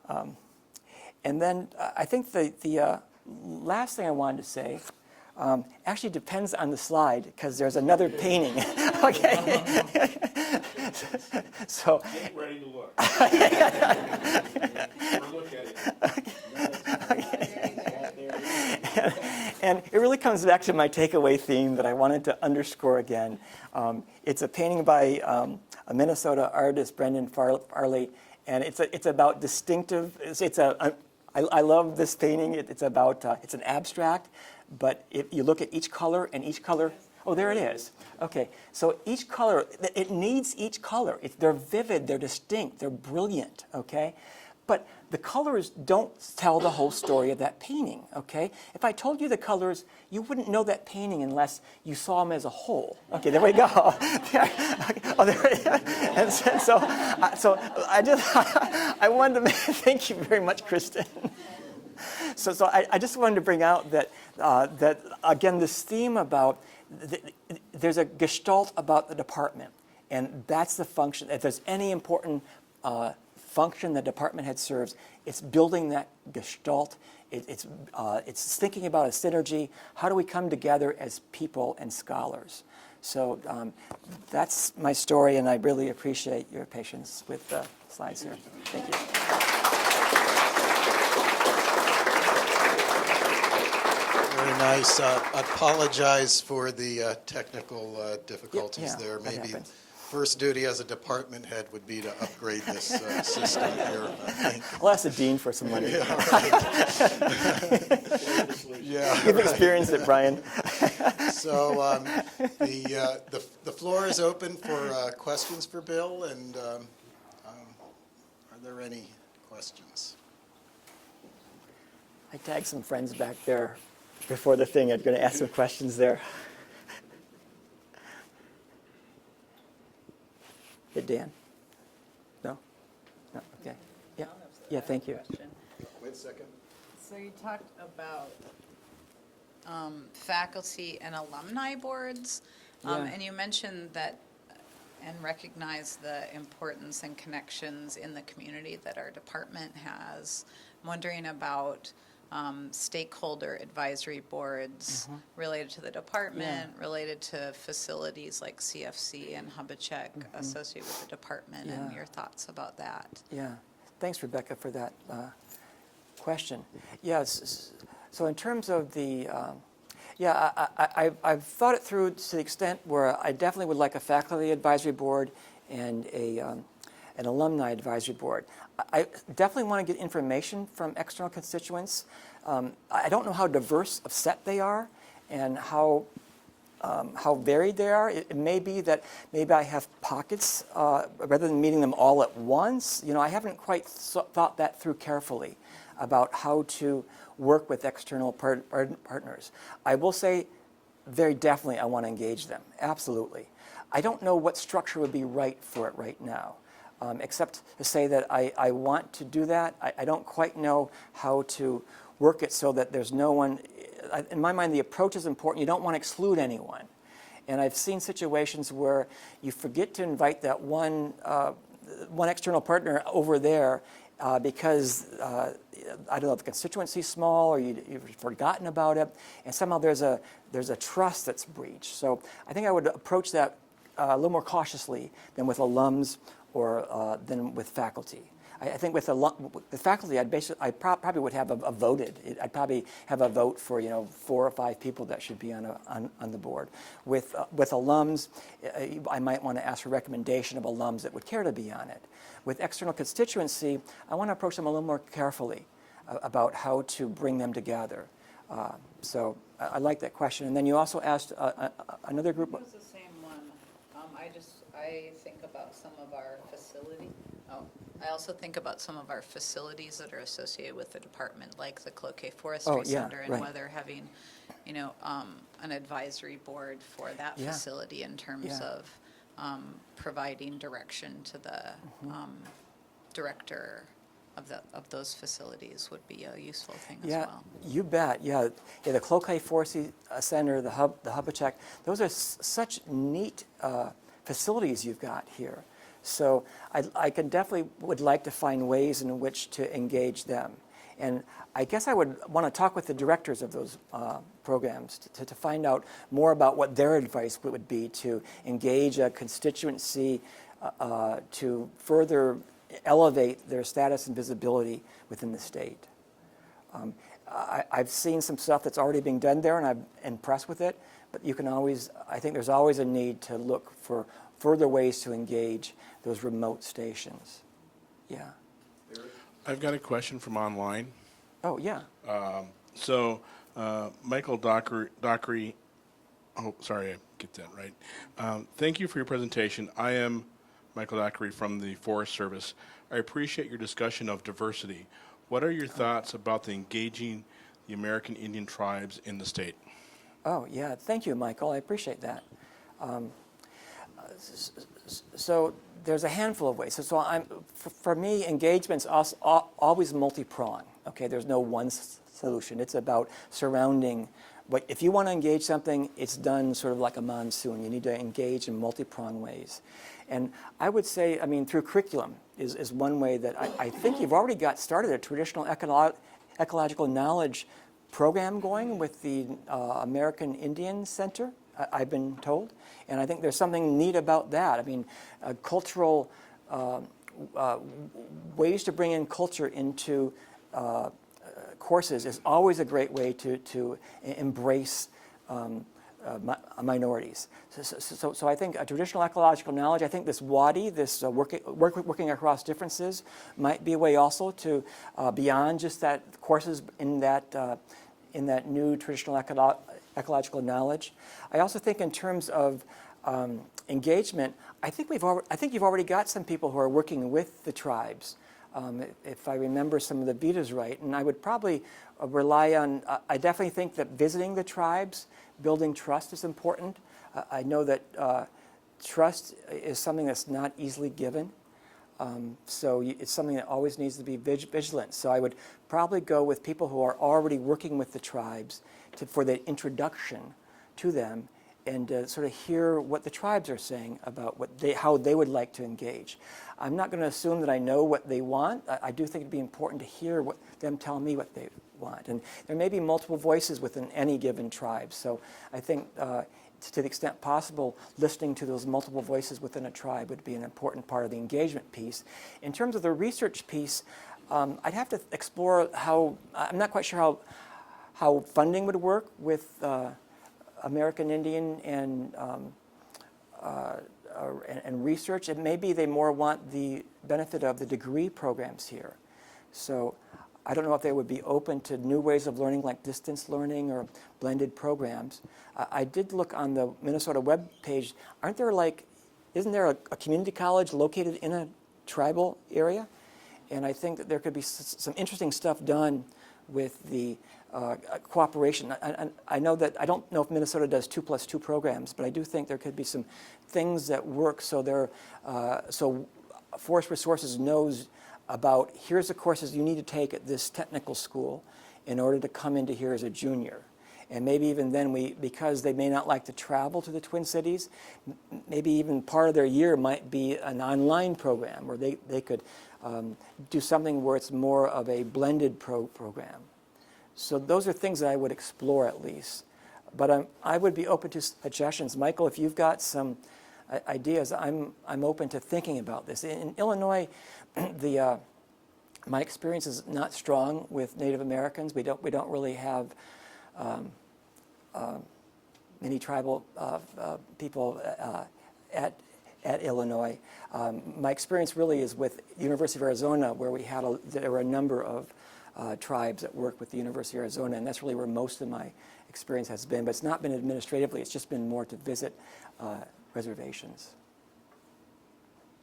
S2: And then I think the last thing I wanted to say actually depends on the slide, because there's another painting. Okay. So
S3: Get ready to look. Or look at it.
S2: And it really comes back to my takeaway theme that I wanted to underscore again. It's a painting by a Minnesota artist, Brendan Farley, and it's about distinctive. I love this painting. It's an abstract, but if you look at each color and each color. Oh, there it is. Okay, so each color, it needs each color. They're vivid, they're distinct, they're brilliant, okay? But the colors don't tell the whole story of that painting, okay? If I told you the colors, you wouldn't know that painting unless you saw them as a whole. Okay, there we go. Oh, there it is. And so I wanted to thank you very much, Kristen. So I just wanted to bring out that again, this theme about there's a gestalt about the department, and that's the function. If there's any important function the department head serves, it's building that gestalt. It's thinking about a synergy. How do we come together as people and scholars? So that's my story, and I really appreciate your patience with the slides here. Thank you.
S1: Very nice. I apologize for the technical difficulties
S2: Yeah,
S1: there.
S2: that
S1: Maybe
S2: happens.
S1: first duty as a department head would be to upgrade this system here, I think.
S2: I'll ask the dean for some money.
S1: Yeah,
S2: You've experienced it, Brian.
S1: so the floor is open for questions for Bill, and are there any questions?
S2: I tagged some friends back there before the thing. I'm going to ask some questions there. Hey, Dan? No? No, okay. Yeah, yeah, thank you.
S1: Wait a second.
S4: So you talked about faculty and alumni boards,
S2: Yeah.
S4: and you mentioned that and recognize the importance and connections in the community that our department has. I'm wondering about stakeholder advisory boards related to the department, related to facilities like CFC and Hubachek associated with the department, and
S2: Yeah.
S4: your thoughts about that.
S2: Yeah, thanks, Rebecca, for that question. Yes, so in terms of the, I've thought it through to the extent where I definitely would like a faculty advisory board and an alumni advisory board. I definitely want to get information from external constituents. I don't know how diverse of set they are and how varied they are. It may be that maybe I have pockets rather than meeting them all at once. You know, I haven't quite thought that through carefully about how to work with external partners. I will say very definitely I want to engage them, absolutely. I don't know what structure would be right for it right now, except to say that I want to do that. I don't quite know how to work it so that there's no one. In my mind, the approach is important. You don't want to exclude anyone. And I've seen situations where you forget to invite that one external partner over there because, I don't know, the constituency's small or you've forgotten about it, and somehow there's a trust that's breached. So I think I would approach that a little more cautiously than with alums or than with faculty. I think with the faculty, I probably would have a voted. I'd probably have a vote for 4 or 5 people that should be on the board. With alums, I might want to ask for recommendation of alums that would care to be on it. With external constituency, I want to approach them a little more carefully about how to bring them together. So I like that question. And then you also asked another group.
S4: It was the same one. I think about some of our I also think about some of our facilities that are associated with the department, like the Cloquet Forestry Center, and
S2: right.
S4: whether having, an advisory board for that
S2: Yeah.
S4: facility in terms
S2: Yeah.
S4: of providing direction to the director of those facilities would be a useful thing as
S2: Yeah,
S4: well.
S2: you bet. Yeah, the Cloquet Forestry Center, the Hubachek, those are such neat facilities you've got here. So I can definitely would like to find ways in which to engage them. And I guess I would want to talk with the directors of those programs to find out more about what their advice would be to engage a constituency to further elevate their status and visibility within the state. I've seen some stuff that's already being done there, and I'm impressed with it, but you can always, I think there's always a need to look for further ways to engage those remote stations. Yeah.
S5: I've got a question from online.
S2: Oh, yeah.
S5: Michael Dockery, oh, sorry, I get that right. Thank you for your presentation. I am Michael Dockery from the Forest Service. I appreciate your discussion of diversity. What are your thoughts about the engaging the American Indian tribes in the state?
S2: Oh, yeah. Thank you, Michael. I appreciate that. So there's a handful of ways. So for me, engagement's always multi-pronged. Okay, there's no one solution. It's about surrounding. But if you want to engage something, it's done sort of like a monsoon. You need to engage in multi-pronged ways. And I would say, I mean, through curriculum is one way that I think you've already got started a traditional ecological knowledge program going with the American Indian Center, I've been told. And I think there's something neat about that. I mean, cultural ways to bring in culture into courses is always a great way to embrace minorities. So I think a traditional ecological knowledge, I think this WADI, this working across differences, might be a way also to, beyond just that courses in that new traditional ecological knowledge. I also think in terms of engagement, I think you've already got some people who are working with the tribes. If I remember some of the Vedas right, and I would probably rely on, I definitely think that visiting the tribes, building trust is important. I know that trust is something that's not easily given. So it's something that always needs to be vigilant. So I would probably go with people who are already working with the tribes for the introduction to them and sort of hear what the tribes are saying about how they would like to engage. I'm not going to assume that I know what they want. I do think it'd be important to hear them tell me what they want. And there may be multiple voices within any given tribe. So I think to the extent possible, listening to those multiple voices within a tribe would be an important part of the engagement piece. In terms of the research piece, I'd have to explore I'm not quite sure how funding would work with American Indian and research. And maybe they more want the benefit of the degree programs here. So I don't know if they would be open to new ways of learning like distance learning or blended programs. I did look on the Minnesota web page. Isn't there a community college located in a tribal area? And I think that there could be some interesting stuff done with the cooperation. I know that, I don't know if Minnesota does 2+2 programs, but I do think there could be some things that work so Forest Resources knows about here's the courses you need to take at this technical school in order to come into here as a junior. And maybe even then because they may not like to travel to the Twin Cities, maybe even part of their year might be an online program where they could do something where it's more of a blended program. So those are things that I would explore at least. But I would be open to suggestions. Michael, if you've got some ideas, I'm open to thinking about this. In Illinois, my experience is not strong with Native Americans. We don't really have many tribal people at Illinois. My experience really is with the University of Arizona, where there were a number of tribes that work with the University of Arizona, and that's really where most of my experience has been. But it's not been administratively; it's just been more to visit reservations.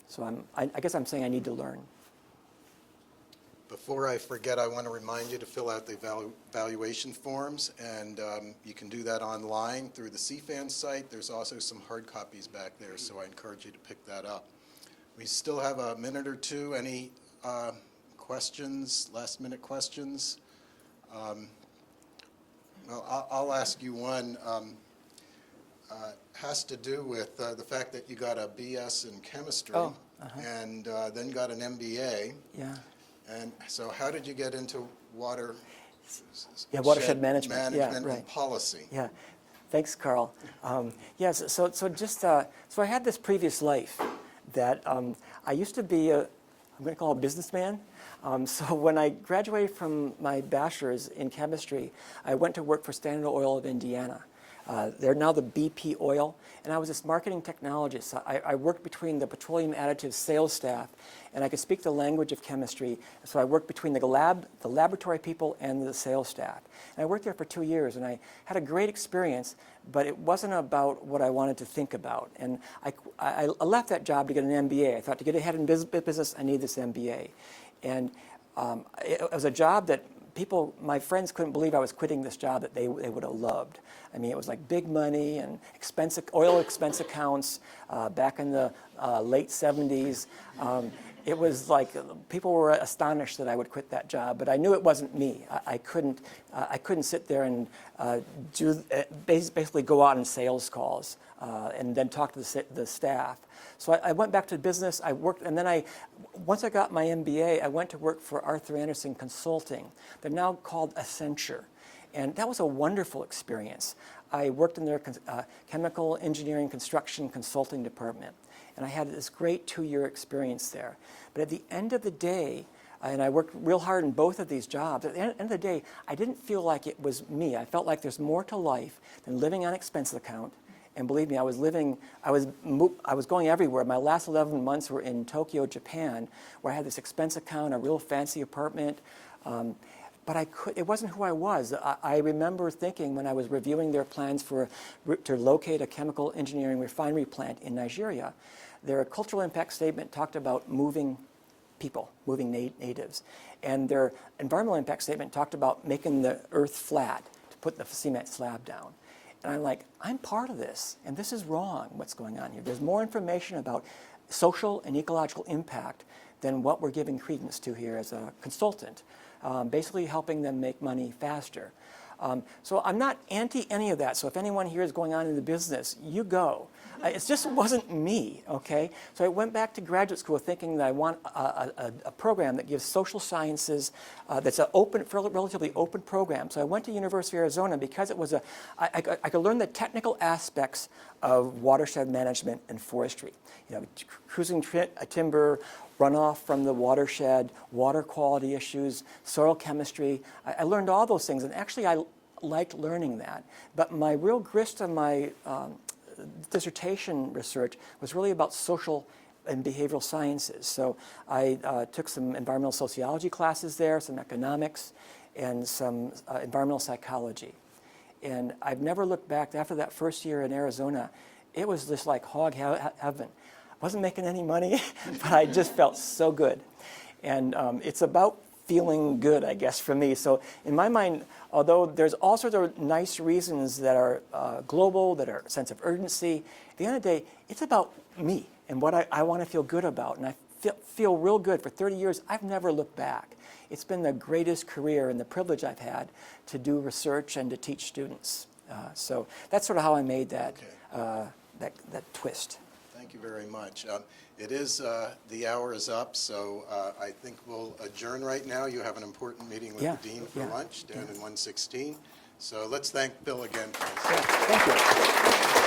S2: So I guess I'm saying I need to learn.
S1: Before I forget, I want to remind you to fill out the evaluation forms, and you can do that online through the CFANS site. There's also some hard copies back there, so I encourage you to pick that up. We still have a minute or two. Any questions, last-minute questions? Well, I'll ask you one. Has to do with the fact that you got a BS in chemistry and then got an MBA.
S2: Yeah.
S1: And so how did you get into
S2: Watershed management. Yeah,
S1: and
S2: right.
S1: policy?
S2: Yeah, thanks, Carl. Yes, so I had this previous life that I used to be I'm going to call it a businessman. So when I graduated from my bachelor's in chemistry, I went to work for Standard Oil of Indiana. They're now the BP Oil, and I was this marketing technologist. I worked between the petroleum additives sales staff, and I could speak the language of chemistry. So I worked between the laboratory people and the sales staff. And I worked there for 2 years, and I had a great experience, but it wasn't about what I wanted to think about. And I left that job to get an MBA. I thought to get ahead in business, I need this MBA. And it was a job that my friends couldn't believe I was quitting this job that they would have loved. I mean, it was like big money and oil expense accounts back in the late 70s. It was like people were astonished that I would quit that job, but I knew it wasn't me. I couldn't sit there and basically go out on sales calls and then talk to the staff. So I went back to business. I worked, and then once I got my MBA, I went to work for Arthur Andersen Consulting. They're now called Accenture, and that was a wonderful experience. I worked in their chemical engineering construction consulting department, and I had this great 2-year experience there. But at the end of the day, and I worked real hard in both of these jobs, at the end of the day, I didn't feel like it was me. I felt like there's more to life than living on expense account. And believe me, I was going everywhere. My last 11 months were in Tokyo, Japan, where I had this expense account, a real fancy apartment. But it wasn't who I was. I remember thinking when I was reviewing their plans to locate a chemical engineering refinery plant in Nigeria, their cultural impact statement talked about moving people, moving natives. And their environmental impact statement talked about making the earth flat to put the cement slab down. And I'm like, I'm part of this, and this is wrong, what's going on here. There's more information about social and ecological impact than what we're giving credence to here as a consultant, basically helping them make money faster. So I'm not anti any of that. So if anyone here is going on in the business, you go. It just wasn't me, okay? So I went back to graduate school thinking that I want a program that gives social sciences that's a relatively open program. So I went to University of Arizona because it was I could learn the technical aspects of watershed management and forestry. You know, cruising timber, runoff from the watershed, water quality issues, soil chemistry. I learned all those things, and actually I liked learning that. But my real grist of my dissertation research was really about social and behavioral sciences. So I took some environmental sociology classes there, some economics, and some environmental psychology. And I've never looked back. After that first year in Arizona, it was just like hog heaven. I wasn't making any money, but I just felt so good. And it's about feeling good, I guess, for me. So in my mind, although there's all sorts of nice reasons that are global, that are a sense of urgency, at the end of the day, it's about me and what I want to feel good about. And I feel real good. For 30 years, I've never looked back. It's been the greatest career and the privilege I've had to do research and to teach students. So that's sort of how I made that, that twist.
S1: Thank you very much. It is, the hour is up, so I think we'll adjourn right now. You have an important meeting with the Dean for lunch down in 116. So let's thank Bill again, please.
S2: Yeah, thank you.